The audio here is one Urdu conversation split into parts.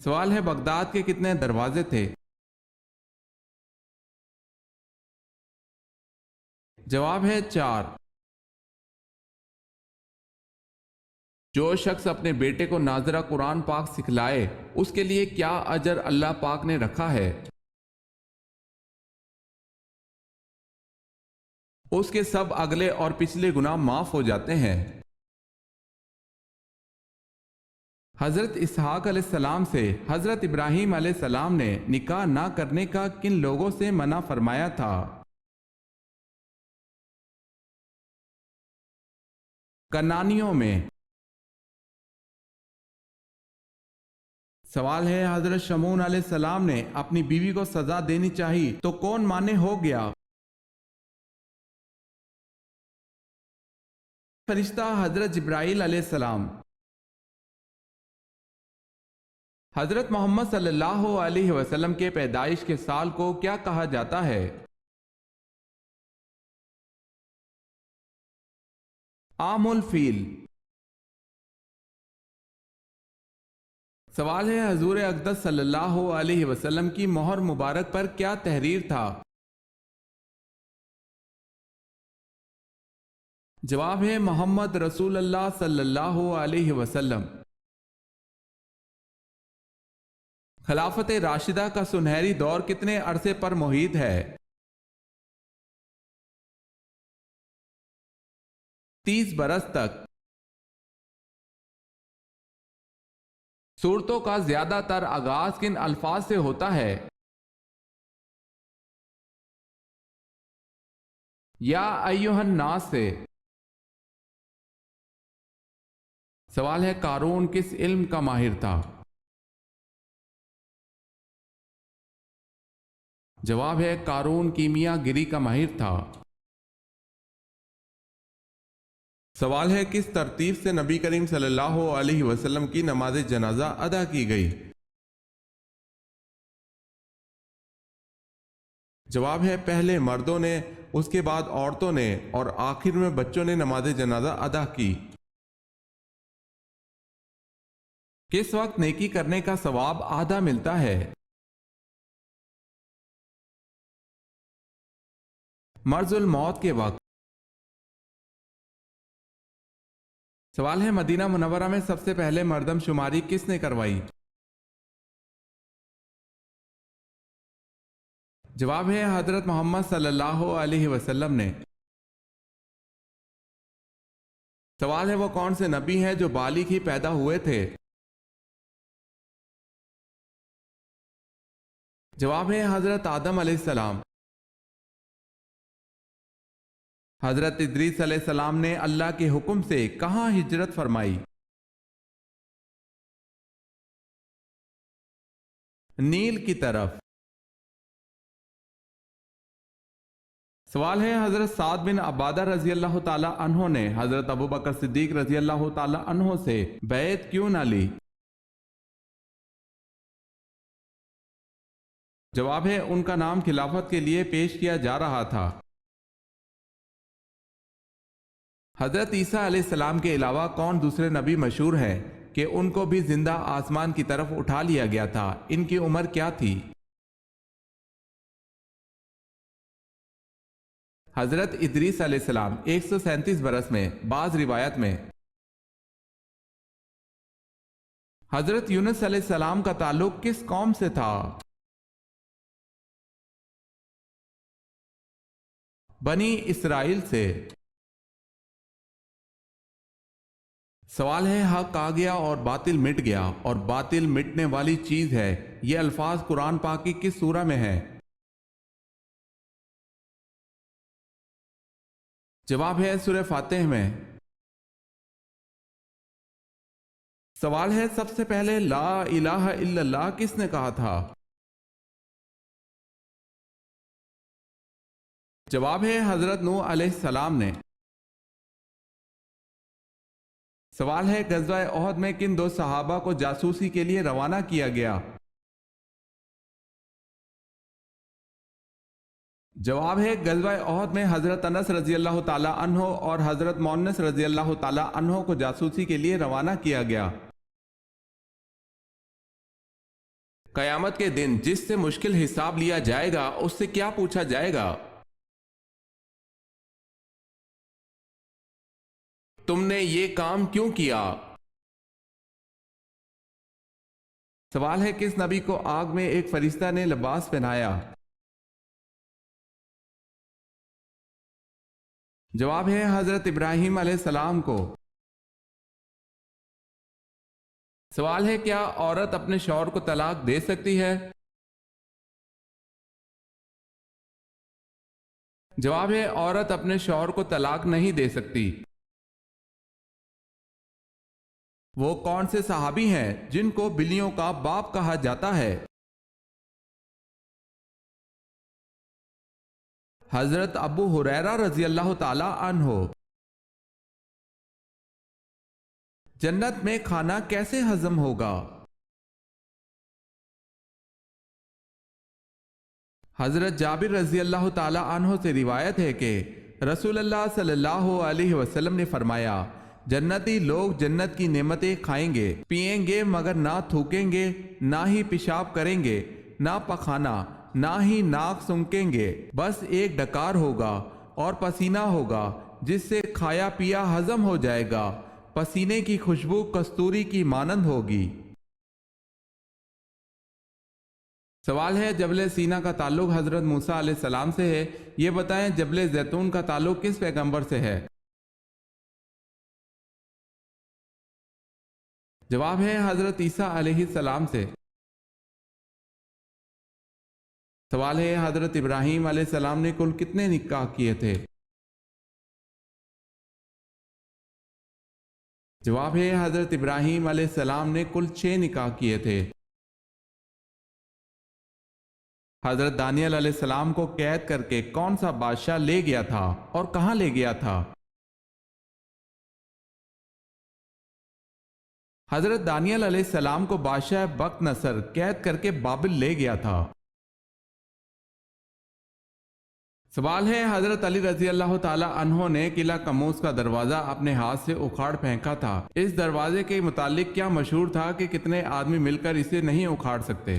سوال ہے بغداد کے کتنے دروازے تھے؟ جواب ہے 4۔ جو شخص اپنے بیٹے کو ناظرہ قرآن پاک سکھلائے اس کے لیے کیا اجر اللہ پاک نے رکھا ہے؟ اس کے سب اگلے اور پچھلے گناہ معاف ہو جاتے ہیں۔ حضرت اسحاق علیہ السلام سے حضرت ابراہیم علیہ السلام نے نکاح نہ کرنے کا کن لوگوں سے منع فرمایا تھا؟ کنانیوں میں۔ سوال ہے حضرت شمعون علیہ السلام نے اپنی بیوی کو سزا دینی چاہی تو کون مانے ہو گیا؟ فرشتہ حضرت جبرائیل علیہ السلام۔ حضرت محمد صلی اللہ علیہ وسلم کے پیدائش کے سال کو کیا کہا جاتا ہے؟ عام الفیل۔ سوال ہے حضور اقدس صلی اللہ علیہ وسلم کی مہر مبارک پر کیا تحریر تھا؟ جواب ہے محمد رسول اللہ صلی اللہ علیہ وسلم۔ خلافت راشدہ کا سنہری دور کتنے عرصے پر محیط ہے؟ 30 برس تک۔ سورتوں کا زیادہ تر آغاز کن الفاظ سے ہوتا ہے؟ یا ایھا الناس سے۔ سوال ہے قارون کس علم کا ماہر تھا؟ جواب ہے قارون کیمیا گری کا ماہر تھا۔ سوال ہے کس ترتیب سے نبی کریم صلی اللہ علیہ وسلم کی نماز جنازہ ادا کی گئی؟ جواب ہے پہلے مردوں نے، اس کے بعد عورتوں نے اور آخر میں بچوں نے نماز جنازہ ادا کی۔ کس وقت نیکی کرنے کا ثواب آدھا ملتا ہے؟ مرض الموت کے وقت۔ سوال ہے مدینہ منورہ میں سب سے پہلے مردم شماری کس نے کروائی؟ جواب ہے حضرت محمد صلی اللہ علیہ وسلم نے۔ سوال ہے وہ کون سے نبی ہیں جو بالغ ہی پیدا ہوئے تھے؟ جواب ہے حضرت آدم علیہ السلام۔ حضرت ادریس علیہ السلام نے اللہ کے حکم سے کہاں ہجرت فرمائی؟ نیل کی طرف۔ سوال ہے حضرت سعد بن عبادہ رضی اللہ تعالی عنہ نے حضرت ابوبکر صدیق رضی اللہ تعالی عنہ سے بیعت کیوں نہ لی؟ جواب ہے ان کا نام خلافت کے لیے پیش کیا جا رہا تھا۔ حضرت عیسیٰ علیہ السلام کے علاوہ کون دوسرے نبی مشہور ہیں کہ ان کو بھی زندہ آسمان کی طرف اٹھا لیا گیا تھا؟ ان کی عمر کیا تھی؟ حضرت ادریس علیہ السلام 137 برس میں، بعض روایت میں۔ حضرت یونس علیہ السلام کا تعلق کس قوم سے تھا؟ بنی اسرائیل سے۔ سوال ہے حق آ گیا اور باطل مٹ گیا اور باطل مٹنے والی چیز ہے، یہ الفاظ قرآن پاک کی کس سورہ میں ہیں؟ جواب ہے سورہ فاتح میں۔ سوال ہے سب سے پہلے لا الہ الا اللہ کس نے کہا تھا؟ جواب ہے حضرت نوح علیہ السلام نے۔ سوال ہے غزوہ احد میں کن 2 صحابہ کو جاسوسی کے لیے روانہ کیا گیا؟ جواب ہے غزوہ احد میں حضرت انس رضی اللہ تعالی عنہ اور حضرت مونس رضی اللہ تعالی عنہ کو جاسوسی کے لیے روانہ کیا گیا۔ قیامت کے دن جس سے مشکل حساب لیا جائے گا اس سے کیا پوچھا جائے گا؟ تم نے یہ کام کیوں کیا؟ سوال ہے کس نبی کو آگ میں ایک فرشتہ نے لباس پہنایا؟ جواب ہے حضرت ابراہیم علیہ السلام کو۔ سوال ہے کیا عورت اپنے شوہر کو طلاق دے سکتی ہے؟ جواب ہے عورت اپنے شوہر کو طلاق نہیں دے سکتی۔ وہ کون سے صحابی ہیں جن کو بلیوں کا باپ کہا جاتا ہے؟ حضرت ابو ہریرہ رضی اللہ تعالی عنہ۔ جنت میں کھانا کیسے ہضم ہوگا؟ حضرت جابر رضی اللہ تعالی عنہ سے روایت ہے کہ رسول اللہ صلی اللہ علیہ وسلم نے فرمایا، جنتی لوگ جنت کی نعمتیں کھائیں گے پئیں گے مگر نہ تھوکیں گے، نہ ہی پیشاب کریں گے، نہ پخانا، نہ ہی ناک سونکیں گے، بس ایک ڈکار ہوگا اور پسینہ ہوگا جس سے کھایا پیا ہضم ہو جائے گا۔ پسینے کی خوشبو کستوری کی مانند ہوگی۔ سوال ہے جبل سینا کا تعلق حضرت موسیٰ علیہ السلام سے ہے، یہ بتائیں جبل زیتون کا تعلق کس پیغمبر سے ہے؟ جواب ہے حضرت عیسیٰ علیہ السلام سے۔ سوال ہے حضرت ابراہیم علیہ السلام نے کل کتنے نکاح کیے تھے؟ جواب ہے حضرت ابراہیم علیہ السلام نے کل 6 نکاح کیے تھے۔ حضرت دانیال علیہ السلام کو قید کر کے کون سا بادشاہ لے گیا تھا اور کہاں لے گیا تھا؟ حضرت دانیال علیہ السلام کو بادشاہ بخت نصر قید کر کے بابل لے گیا تھا۔ سوال ہے حضرت علی رضی اللہ تعالی عنہ نے قلعہ کموز کا دروازہ اپنے ہاتھ سے اکھاڑ پھینکا تھا، اس دروازے کے متعلق کیا مشہور تھا کہ کتنے آدمی مل کر اسے نہیں اکھاڑ سکتے؟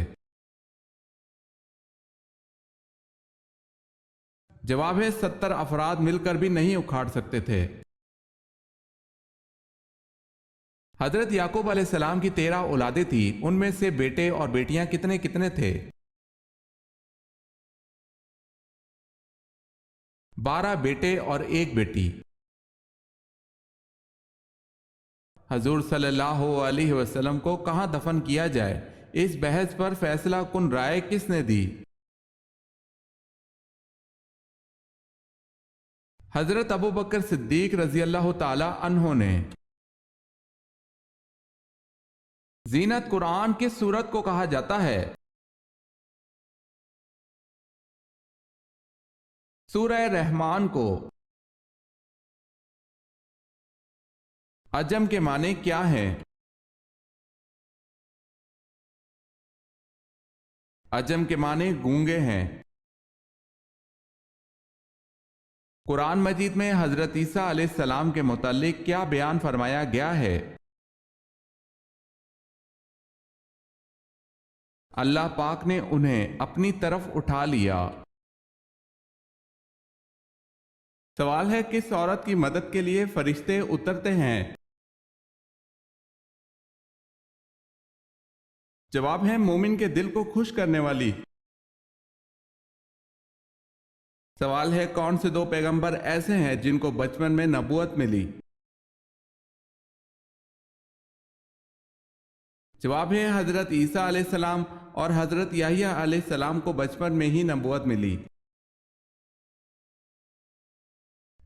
جواب ہے 70 افراد مل کر بھی نہیں اکھاڑ سکتے تھے۔ حضرت یعقوب علیہ السلام کی 13 اولادیں تھیں، ان میں سے بیٹے اور بیٹیاں کتنے کتنے تھے؟ 12 بیٹے اور 1 بیٹی۔ حضور صلی اللہ علیہ وسلم کو کہاں دفن کیا جائے، اس بحث پر فیصلہ کن رائے کس نے دی؟ حضرت ابو بکر صدیق رضی اللہ تعالی عنہ نے۔ زینت قرآن کس سورت کو کہا جاتا ہے؟ سورہ رحمان کو۔ عجم کے معنی کیا ہیں؟ عجم کے معنی گونگے ہیں۔ قرآن مجید میں حضرت عیسیٰ علیہ السلام کے متعلق کیا بیان فرمایا گیا ہے؟ اللہ پاک نے انہیں اپنی طرف اٹھا لیا۔ سوال ہے کس عورت کی مدد کے لیے فرشتے اترتے ہیں؟ جواب ہے مومن کے دل کو خوش کرنے والی۔ سوال ہے کون سے 2 پیغمبر ایسے ہیں جن کو بچپن میں نبوت ملی؟ جواب ہے حضرت عیسیٰ علیہ السلام اور حضرت یحییٰ علیہ السلام کو بچپن میں ہی نبوت ملی۔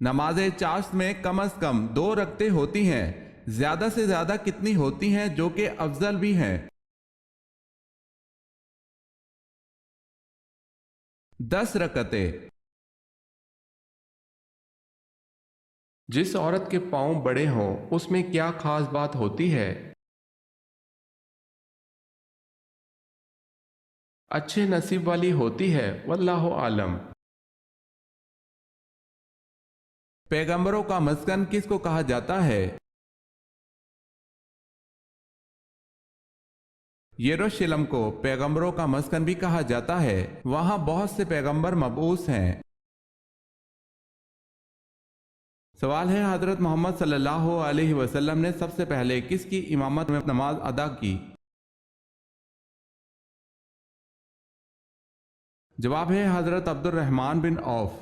نماز چاشت میں کم از کم 2 رکعتیں ہوتی ہیں، زیادہ سے زیادہ کتنی ہوتی ہیں جو کہ افضل بھی ہیں؟ 10 رکعتیں۔ جس عورت کے پاؤں بڑے ہوں اس میں کیا خاص بات ہوتی ہے؟ اچھے نصیب والی ہوتی ہے، واللہ عالم۔ پیغمبروں کا مسکن کس کو کہا جاتا ہے؟ یروشلم کو پیغمبروں کا مسکن بھی کہا جاتا ہے، وہاں بہت سے پیغمبر مبعوث ہیں۔ سوال ہے حضرت محمد صلی اللہ علیہ وسلم نے سب سے پہلے کس کی امامت میں نماز ادا کی؟ جواب ہے حضرت عبد الرحمن بن عوف۔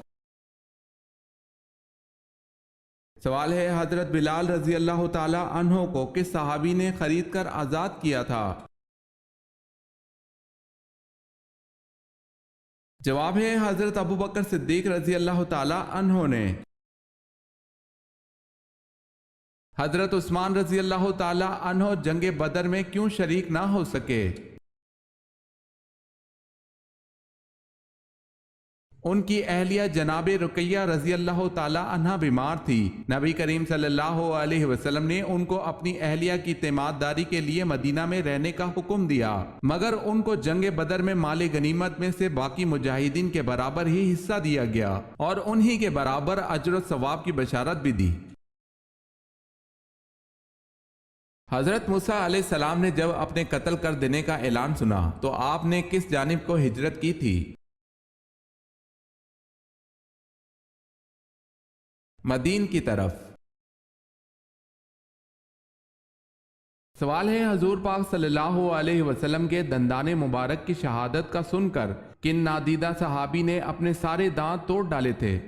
سوال ہے حضرت بلال رضی اللہ تعالی عنہ کو کس صحابی نے خرید کر آزاد کیا تھا؟ جواب ہے حضرت ابو بکر صدیق رضی اللہ تعالی عنہ نے۔ حضرت عثمان رضی اللہ تعالی عنہ جنگ بدر میں کیوں شریک نہ ہو سکے؟ ان کی اہلیہ جناب رقیہ رضی اللہ تعالی عنہ بیمار تھی۔ نبی کریم صلی اللہ علیہ وسلم نے ان کو اپنی اہلیہ کی تیمارداری کے لیے مدینہ میں رہنے کا حکم دیا، مگر ان کو جنگ بدر میں مال غنیمت میں سے باقی مجاہدین کے برابر ہی حصہ دیا گیا اور انہی کے برابر اجر و ثواب کی بشارت بھی دی۔ حضرت موسیٰ علیہ السلام نے جب اپنے قتل کر دینے کا اعلان سنا تو آپ نے کس جانب کو ہجرت کی تھی؟ مدین کی طرف۔ سوال ہے حضور پاک صلی اللہ علیہ وسلم کے دندان مبارک کی شہادت کا سن کر کن نادیدہ صحابی نے اپنے سارے دانت توڑ ڈالے تھے؟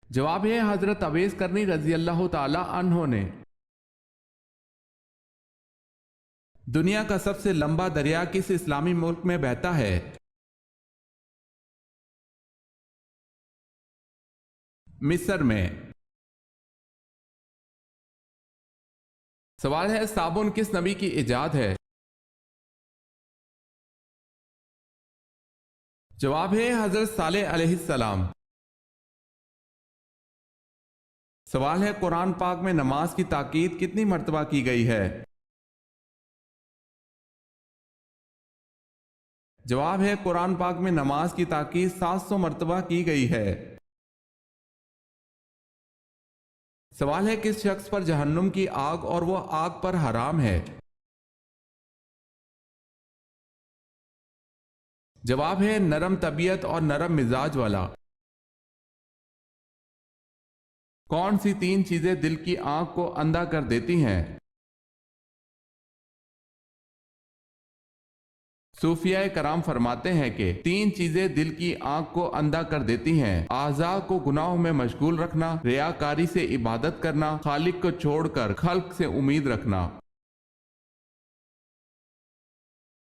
جواب ہے حضرت اویس کرنی رضی اللہ تعالی عنہ نے۔ دنیا کا سب سے لمبا دریا کس اسلامی ملک میں بہتا ہے؟ مصر میں۔ سوال ہے صابن کس نبی کی ایجاد ہے؟ جواب ہے حضرت صالح علیہ السلام۔ سوال ہے قرآن پاک میں نماز کی تاکید کتنی مرتبہ کی گئی ہے؟ جواب ہے قرآن پاک میں نماز کی تاکید 700 مرتبہ کی گئی ہے۔ سوال ہے کس شخص پر جہنم کی آگ اور وہ آگ پر حرام ہے؟ جواب ہے نرم طبیعت اور نرم مزاج والا۔ کون سی 3 چیزیں دل کی آنکھ کو اندھا کر دیتی ہیں؟ صوفیہ کرام فرماتے ہیں کہ 3 چیزیں دل کی آنکھ کو اندھا کر دیتی ہیں: اعضاء کو گناہوں میں مشغول رکھنا، ریاکاری سے عبادت کرنا، خالق کو چھوڑ کر خلق سے امید رکھنا۔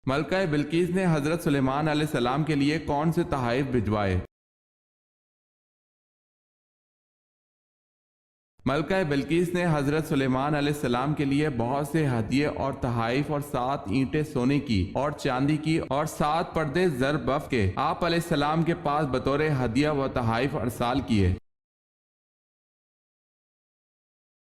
ملکہ بلقیس نے حضرت سلیمان علیہ السلام کے لیے کون سے تحائف بھجوائے؟ ملکہ بلقیس نے حضرت سلیمان علیہ السلام کے لیے بہت سے ہدیے اور تحائف اور 7 اینٹیں سونے کی اور چاندی کی اور 7 پردے زر بف کے آپ علیہ السلام کے پاس بطور ہدیہ و تحائف ارسال کیے۔